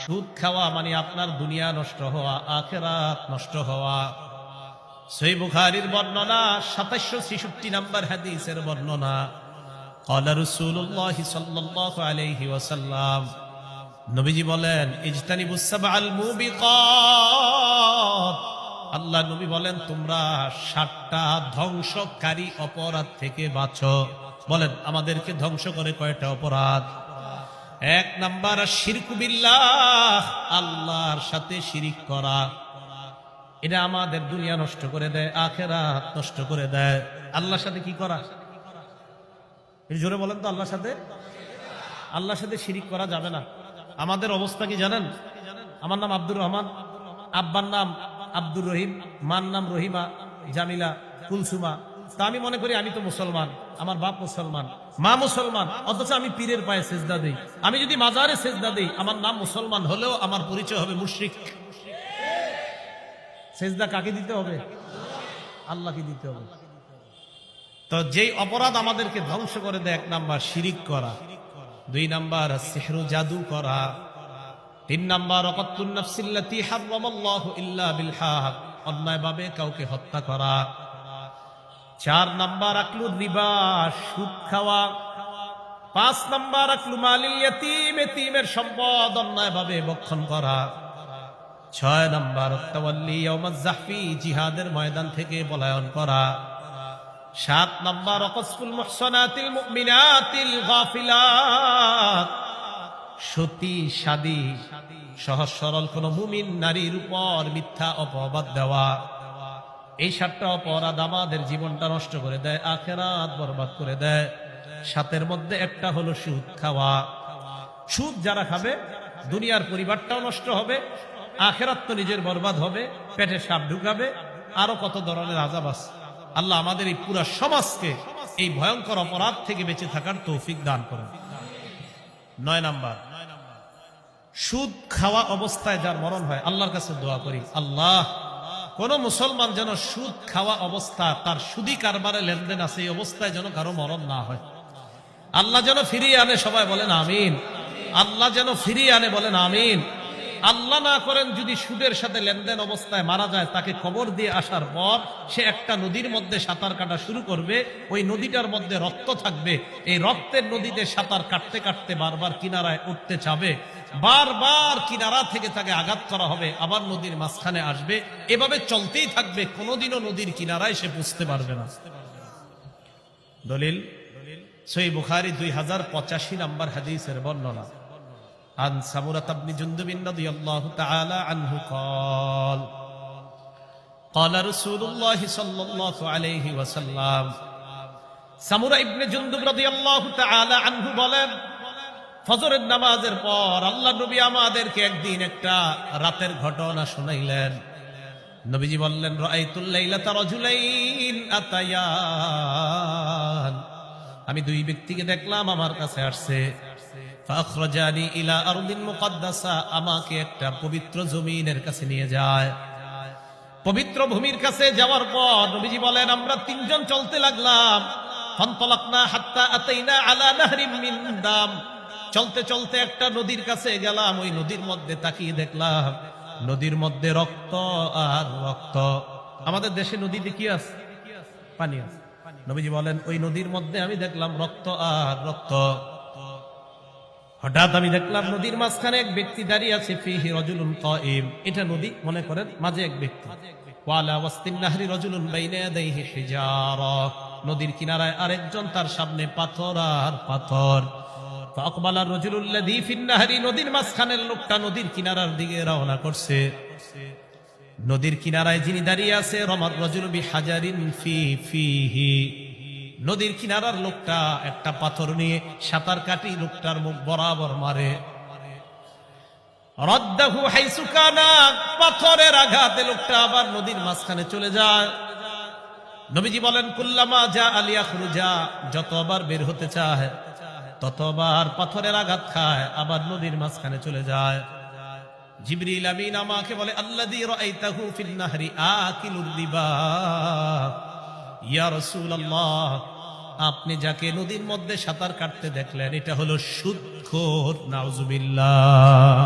সুদ খাওয়া মানে আপনার দুনিয়া নষ্ট হওয়া, আখিরাত নষ্ট হওয়া। সহিহ বুখারীর বর্ণনা 2766 নম্বর হাদিসের বর্ণনা। ক্বালা রাসূলুল্লাহ সাল্লাল্লাহু আলাইহি ওয়াসাল্লাম, নবীজি বলেন, ইজতানিবুস সাবআল মুবিকাত, আল্লাহ নবী বলেন তোমরা 7টা ধ্বংসকারী অপরাধ থেকে বাঁচো। বলেন আমাদেরকে ধ্বংস করে কয়টা অপরাধ? 1 নাম্বার শিরকু বিল্লাহ, আল্লাহর সাথে শিরিক করা। এটা আমাদের দুনিয়া নষ্ট করে দেয়, আখিরাত নষ্ট করে দেয়। আল্লাহর সাথে কি করা? এই জোরে বলেন তো, আল্লাহর সাথে শিরিক করা যাবে না। আমাদের অবস্থা কি জানেন? আমার নাম আব্দুর রহমান, আব্বার নাম আব্দুর রহিম, মার নাম রহিমা, জামিলা, কুলসুমা। তা আমি মনে করি আমি তো মুসলমান, আমার বাপ মুসলমান, মা মুসলমান, অথচ আমি পীরের পায়ে সেজদা দেই। আমি যদি মাজারে সেজদা দেই, আমার নাম মুসলমান হলেও আমার পরিচয় হবে মুশরিক। সেজদা কাকে দিতে হবে? আল্লাহকে দিতে হবে। তো যেই অপরাধ আমাদেরকে ধ্বংস করে দেয়, 1 নাম্বার শিরিক করা, 2 নাম্বার সিহরু জাদু করা, 3 নাম্বার ওয়াকাতুন নাফসিল্লাতী হারামাল্লাহু ইল্লা বিল হক, অন্যায়ভাবে কাউকে হত্যা করা, 4 নাম্বার আকলুর রিবা, সুদ খাওয়া, 5 নাম্বার আকলু মালিল ইয়াতীম, এতিমের সম্পদ অন্যায়ভাবে ভক্ষণ করা, 6 নাম্বার তাওয়াল্লি ইয়াউমাজ যাহফি, জিহাদের ময়দান থেকে পলায়ন করা, 7 নাম্বার ওয়াকসফুল মুহসানাতিল মুমিনাতিল গাফিলাত, সতী সাদী সহজ সরল কোন মুমিন নারীর উপর মিথ্যা অপবাদ দেওয়া। এই 7টা অপরাধ আমাদের জীবনটা নষ্ট করে দেয়, আখিরাত বরবাদ করে দেয়। 7এর মধ্যে একটা হলো সুদ খাওয়া। সুদ যারা খাবে, দুনিয়ার পরিবারটাও নষ্ট হবে, আখিরাত তো নিজের বরবাদ হবে, পেটে সাপ ঢুকাবে, আরো কত ধরনের আযাব আছে। আল্লাহ আমাদের এই পুরা সমাজকে এই ভয়ঙ্কর অপরাধ থেকে বেঁচে থাকার তৌফিক দান করেন। 9 নাম্বার, সুদ খাওয়া অবস্থায় যার মরণ হয়, আল্লাহর কাছে দোয়া করি, আল্লাহ কোন মুসলমান যেন সুদ খাওয়া অবস্থা, তার সুদি কারবারে লেনদেন আছে, এই অবস্থায় যেন কারো মরণ না হয়। আল্লাহ যেন ফিরিয়ে আনে, সবাই বলেন আমিন। আল্লাহ যেন ফিরিয়ে আনে, বলেন আমিন। আল্লাহ না করেন যদি সুদের সাথে লেনদেন অবস্থায় মারা যায়, তাকে কবর দিয়ে আসার পর সে একটা নদীর মধ্যে সাঁতার কাটা শুরু করবে, ওই নদীটার মধ্যে রক্ত থাকবে, এই রক্তের নদীতে সাঁতার কাটতে কাটতে বারবার কিনারায় উঠতে চাবে, বারবার কিনারা থেকে তাকে আঘাত করা হবে, আবার নদীর মাঝখানে আসবে, এভাবে চলতেই থাকবে, কোনোদিনও নদীর কিনারায় সে বুঝতে পারবে না। দলিল সহিহ বুখারী 2085 নম্বর হাদিসের বর্ণনা। عن سمرة بن جندب رضي الله تعالى عنه قال قال رسول الله صلى الله عليه وسلم, সামুরা ইবনে জুনদুব রাদিয়াল্লাহু তাআলা আনহু বলেন, ফজরের নামাজের পর আল্লাহ নবী আমাদেরকে একদিন একটা রাতের ঘটনা শুনাইলেন। নবীজি বললেন, রাআইতুল লাইলাতা রাজুলাইন আতায়ান, আমি 2 ব্যক্তিকে দেখলাম আমার কাছে আসছে। ফাখরাজানি ইলা আরদিন মুকদ্দাসা, আমাকে একটা পবিত্র জমিনের কাছে নিয়ে যায়। পবিত্র ভূমির কাছে যাওয়ার পর নবীজি বলেন, আমরা 3 জন চলতে লাগলাম। ফানতালাকনা হাত্তা আতাইনা আলা নাহরিম মিন দাম, চলতে চলতে একটা নদীর কাছে গেলাম, ওই নদীর মধ্যে তাকিয়ে দেখলাম নদীর মধ্যে রক্ত আর রক্ত। আমাদের দেশে নদীতে কি আছে? পানি আছে। নবীজি বলেন, ওই নদীর মধ্যে আমি দেখলাম রক্ত আর রক্ত। হঠাৎ আমি দেখলাম নদীর মাঝখানে এক ব্যক্তি দাঁড়িয়ে আছে, ফিহি রাজুলুন কাইম, এটা নদী মনে করেন, মাঝে এক ব্যক্তি। ওয়ালা ওয়াসতিন নাহরি রাজুলুন বাইনা ইয়াদাইহি হিজারা, নদীর কিনারায় আরেকজন, তার সামনে পাথর আর পাথর। ফাকবালা রাজুলুল লাযী ফিন নাহরি, নদীর মাঝখানের লোকটা নদীর কিনারার দিকে রওনা করছে। নদীর কিনারায় যিনি দাঁড়িয়ে আছে, রমার রাজুলু বিহাজারিন ফিহি, নদীর কিনারার লোকটা একটা পাথর নিয়ে সাঁতার কাটি লোকটার মুখ বরাবর মারে। রাদ্দাহু হাইসু কানা, পাথরের আঘাতে লোকটা আবার নদীর মাঝখানে চলে যায়। নবীজি বলেন, কুল্লামা জা আলিয়াখরুজা, যতবার বের হতে চায় ততবার পাথরের আঘাত খায়, আবার নদীর মাঝখানে চলে যায়। জিবরিল আমিন আমাকে বলে, আল্লাযী রাআইতাহু ফিন নাহরি আকিলুর রিবা, ইয়া রাসূলুল্লাহ, আপনি যাকে নদীর মধ্যে সাঁতার কাটতে দেখলেন এটা হলো সুদখোর। নাউজুবিল্লাহ।